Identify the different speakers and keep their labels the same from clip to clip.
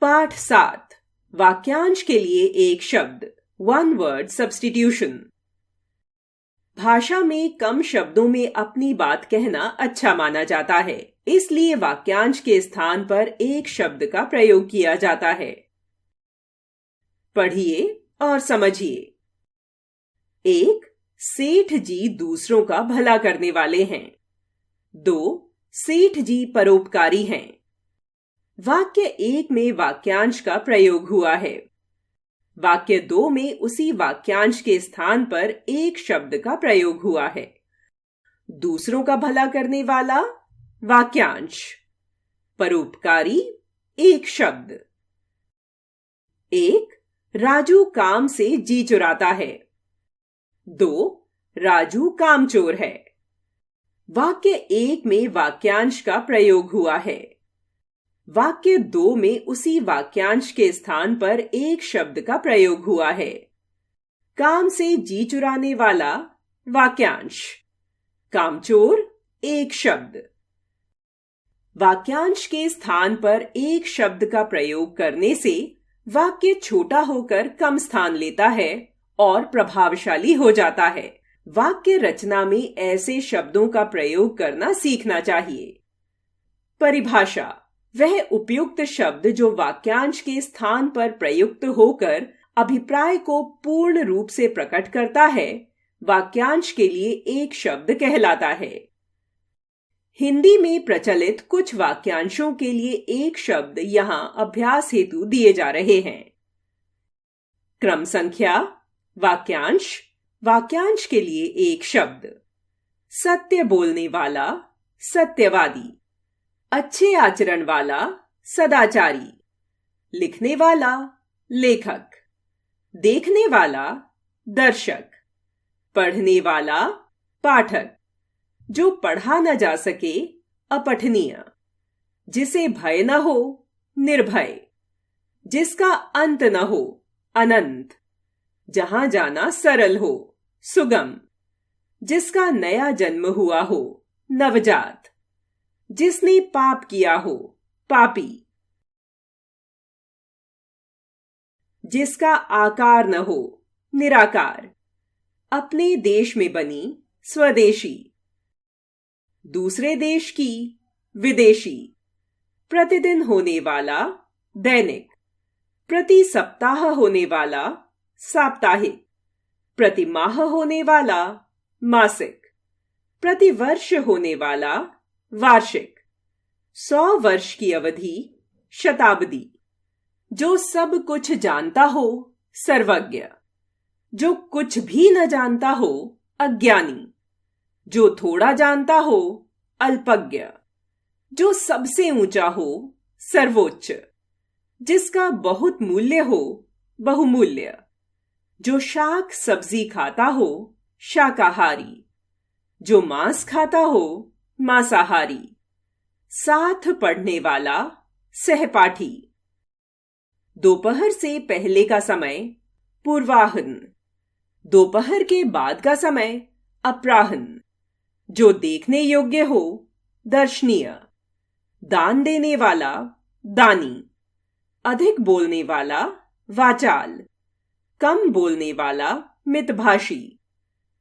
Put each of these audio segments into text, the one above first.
Speaker 1: पाठ 7 वाक्यांश के लिए एक शब्द 1 वर्ड सब्स्टिट्यूशन। भाषा में कम शब्दों में अपनी बात कहना अच्छा माना जाता है, इसलिए वाक्यांश के स्थान पर एक शब्द का प्रयोग किया जाता है। पढ़िए और समझिए। 1. सेठ जी दूसरों का भला करने वाले हैं। 2. सेठ जी परोपकारी हैं। वाक्य 1 में वाक्यांश का प्रयोग हुआ है। वाक्य 2 में उसी वाक्यांश के स्थान पर एक शब्द का प्रयोग हुआ है। दूसरों का भला करने वाला वाक्यांश, परोपकारी एक शब्द। 1. राजू काम से जी चुराता है। 2. राजू कामचोर है। वाक्य 1 में वाक्यांश का प्रयोग हुआ है। वाक्य 2 में उसी वाक्यांश के स्थान पर एक शब्द का प्रयोग हुआ है। काम से जी चुराने वाला वाक्यांश, कामचोर एक शब्द। वाक्यांश के स्थान पर एक शब्द का प्रयोग करने से वाक्य छोटा होकर कम स्थान लेता है और प्रभावशाली हो जाता है। वाक्य रचना में ऐसे शब्दों का प्रयोग करना सीखना चाहिए। परिभाषा: वह उपयुक्त शब्द जो वाक्यांश के स्थान पर प्रयुक्त होकर अभिप्राय को पूर्ण रूप से प्रकट करता है, वाक्यांश के लिए एक शब्द कहलाता है। हिंदी में प्रचलित कुछ वाक्यांशों के लिए एक शब्द यहां अभ्यास हेतु दिए जा रहे हैं। क्रम संख्या, वाक्यांश, वाक्यांश के लिए एक शब्द। सत्य बोलने वाला, सत्यवादी। अच्छे आचरण वाला, सदाचारी। लिखने वाला, लेखक। देखने वाला, दर्शक। पढ़ने वाला, पाठक। जो पढ़ा न जा सके, अपठनीय। जिसे भय न हो, निर्भय। जिसका अंत न हो, अनंत। जहां जाना सरल हो, सुगम। जिसका नया जन्म हुआ हो, नवजात। जिसने पाप किया हो, पापी। जिसका आकार न हो, निराकार। अपने देश में बनी, स्वदेशी। दूसरे देश की, विदेशी। प्रतिदिन होने वाला, दैनिक। प्रति सप्ताह होने वाला, साप्ताहिक। प्रति माह होने वाला, मासिक। प्रति वर्ष होने वाला, वार्षिक। 100 वर्ष की अवधि, शताब्दी। जो सब कुछ जानता हो, सर्वज्ञ। जो कुछ भी न जानता हो, अज्ञानी। जो थोड़ा जानता हो, अल्पज्ञ। जो सबसे ऊंचा हो, सर्वोच्च। जिसका बहुत मूल्य हो, बहुमूल्य। जो शाक सब्जी खाता हो, शाकाहारी। जो मांस खाता हो, मांसाहारी। साथ पढ़ने वाला, सहपाठी। दोपहर से पहले का समय, पूर्वाह्न। दोपहर के बाद का समय, अपराह्न। जो देखने योग्य हो, दर्शनीय। दान देने वाला, दानी। अधिक बोलने वाला, वाचाल। कम बोलने वाला, मितभाषी।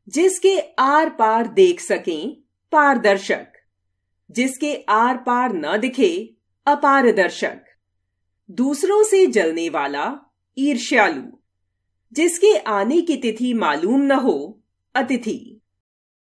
Speaker 1: जिसके आर पार देख सकें, पारदर्शक। जिसके आर पार न दिखे, अपारदर्शक। दूसरों से जलने वाला, ईर्ष्यालु। जिसके आने की तिथि मालूम न हो, अतिथि।